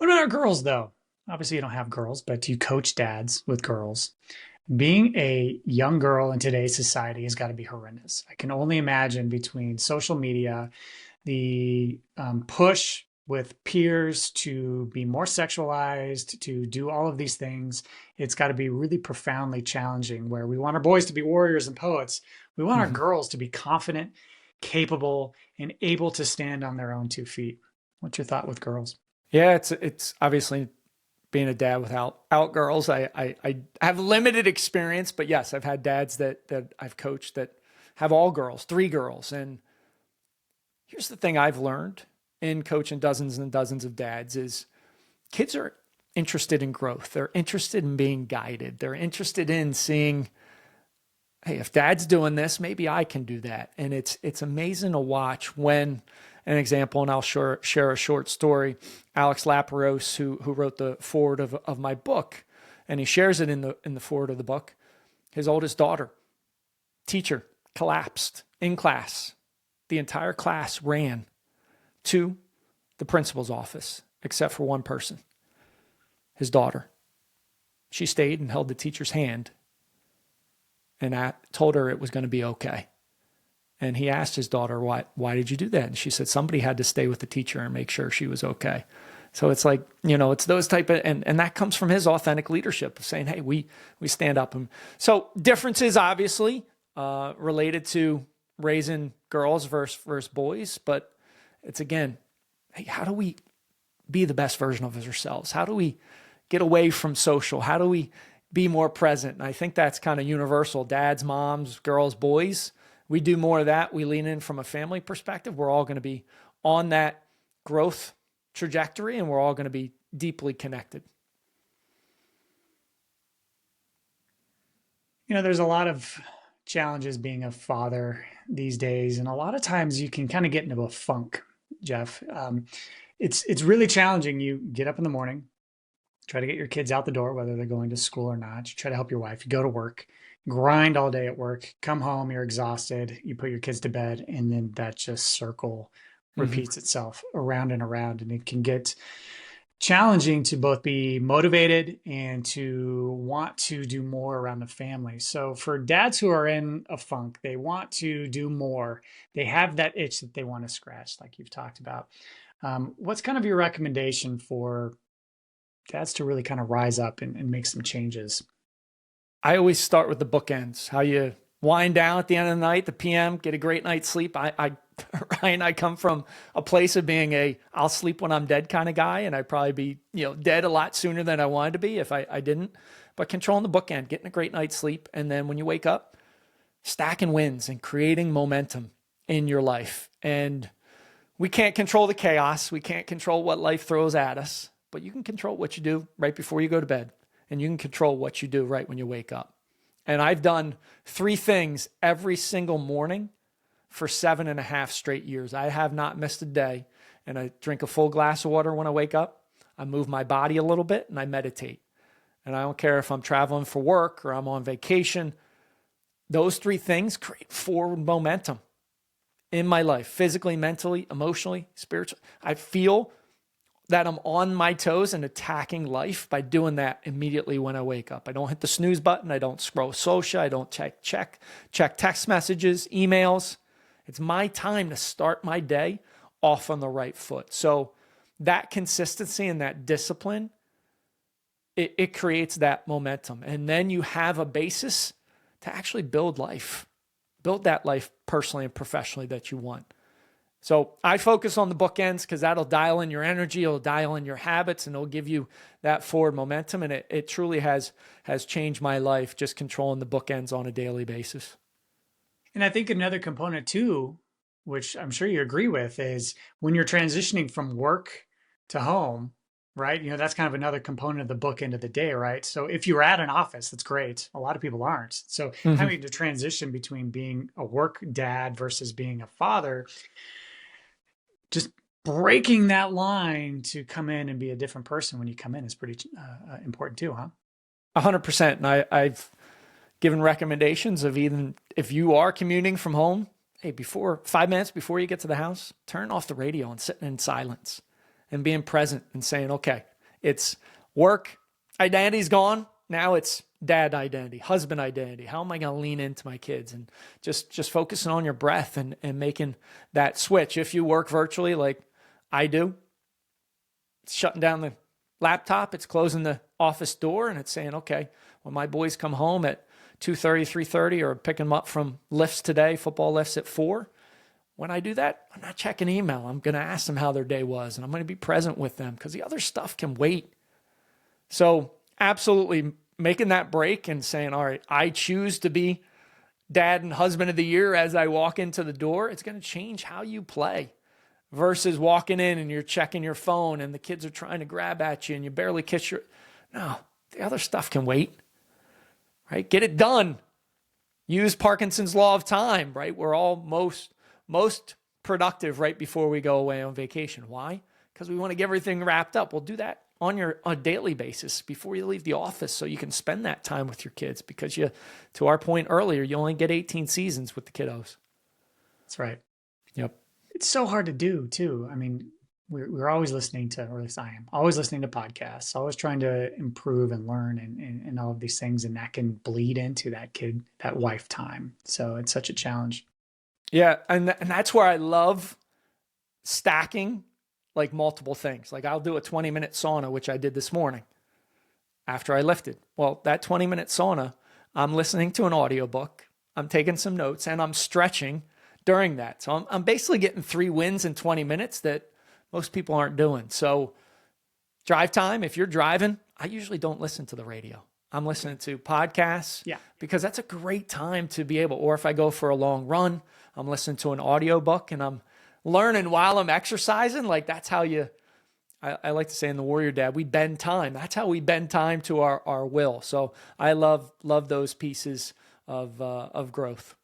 What about our girls, though? Obviously, you don't have girls, but you coach dads with girls. Being a young girl in today's society has got to be horrendous. I can only imagine between social media, the push with peers to be more sexualized, to do all of these things. It's got to be really profoundly challenging where we want our boys to be warriors and poets. We want our Mhm. girls to be confident, capable, and able to stand on their own 2 feet. What's your thought with girls? Yeah, it's obviously being a dad without girls. I have limited experience, but yes, I've had dads that I've coached that have all girls, three girls. And here's the thing I've learned in coaching dozens and dozens of dads is kids are interested in growth. They're interested in being guided. They're interested in seeing, hey, if dad's doing this, maybe I can do that. And it's amazing to watch when an example, and I'll share a short story. Alex Lapros, who wrote the foreword of my book, and he shares it in the foreword of the book. His oldest daughter, teacher, collapsed in class. The entire class ran to the principal's office, except for one person, his daughter. She stayed and held the teacher's hand, and I told her it was going to be okay. And he asked his daughter, why did you do that? And she said, somebody had to stay with the teacher and make sure she was okay. So it's like, it's those type of, and that comes from his authentic leadership of saying, hey, we stand up. And so differences, obviously, related to raising girls versus boys. But it's again, hey, how do we be the best version of ourselves? How do we get away from social? How do we be more present? And I think that's kind of universal. Dads, moms, girls, boys. We do more of that. We lean in from a family perspective. We're all going to be on that growth trajectory, and we're all going to be deeply connected. There's a lot of challenges being a father these days, and a lot of times you can kind of get into a funk, Jeff. It's really challenging. You get up in the morning, try to get your kids out the door, whether they're going to school or not. You try to help your wife. You go to work, grind all day at work, come home, you're exhausted. You put your kids to bed, and then that just circle Mm-hmm. repeats itself around and around, and it can get challenging to both be motivated and to want to do more around the family. So for dads who are in a funk, they want to do more. They have that itch that they want to scratch, like you've talked about. What's kind of your recommendation for dads to really kind of rise up and make some changes? I always start with the bookends, how you wind down at the end of the night, the PM, get a great night's sleep. Ryan, I come from a place of being I'll sleep when I'm dead kind of guy. And I'd probably be, dead a lot sooner than I wanted to be if I didn't, but controlling the bookend, getting a great night's sleep. And then when you wake up, stacking wins and creating momentum in your life. And we can't control the chaos. We can't control what life throws at us, but you can control what you do right before you go to bed. And you can control what you do right when you wake up. And I've done three things every single morning for 7.5 straight years. I have not missed a day. And I drink a full glass of water when I wake up. I move my body a little bit and I meditate. And I don't care if I'm traveling for work or I'm on vacation. Those three things create forward momentum in my life, physically, mentally, emotionally, spiritually. I feel that I'm on my toes and attacking life by doing that immediately when I wake up. I don't hit the snooze button. I don't scroll social. I don't check text messages, emails. It's my time to start my day off on the right foot. So that consistency and that discipline, it creates that momentum. And then you have a basis to actually build that life personally and professionally that you want. So I focus on the bookends because that'll dial in your energy, it'll dial in your habits, and it'll give you that forward momentum. And it truly has changed my life, just controlling the bookends on a daily basis. And I think another component too, which I'm sure you agree with, is when you're transitioning from work to home, right? That's kind of another component of the book end of the day, right? So if you're at an office, that's great. A lot of people aren't. So Mm-hmm. having to transition between being a work dad versus being a father, just breaking that line to come in and be a different person when you come in is pretty important too, huh? 100%. And I've given recommendations of even if you are commuting from home, hey, 5 minutes before you get to the house, turn off the radio and sit in silence and being present and saying, okay, It's work identity's gone. Now it's dad identity, husband identity. How am I going to lean into my kids? And just focusing on your breath and making that switch. If you work virtually like I do, it's shutting down the laptop, it's closing the office door, and it's saying, okay, when my boys come home at 2:30, 3:30, or picking them up from lifts today, football lifts at 4, when I do that, I'm not checking email. I'm going to ask them how their day was, and I'm going to be present with them because the other stuff can wait. So absolutely making that break and saying, all right, I choose to be dad and husband of the year as I walk into the door. It's going to change how you play versus walking in and you're checking your phone and the kids are trying to grab at you and you barely kiss your... No, the other stuff can wait, right? Get it done. Use Parkinson's law of time, right? We're all most productive right before we go away on vacation. Why? Because we want to get everything wrapped up. We'll do that on a daily basis before you leave the office so you can spend that time with your kids because to our point earlier, you only get 18 seasons with the kiddos. That's right. Yep. It's so hard to do too. I mean, we're always listening to, or at least I am, always listening to podcasts, always trying to improve and learn and all of these things. And that can bleed into that wife time. So it's such a challenge. Yeah. And that's where I love stacking like multiple things. Like I'll do a 20-minute sauna, which I did this morning after I lifted. Well, that 20-minute sauna, I'm listening to an audiobook, I'm taking some notes, and I'm stretching during that. So I'm basically getting 3 wins in 20 minutes that most people aren't doing. So drive time, if you're driving, I usually don't listen to the radio. I'm listening to podcasts because that's a great time to be able, or if I go for a long run, I'm listening to an audiobook and I'm learning while I'm exercising. Like that's how I like to say in the Warrior Dad, we bend time. That's how we bend time to our will. So I love those pieces of growth.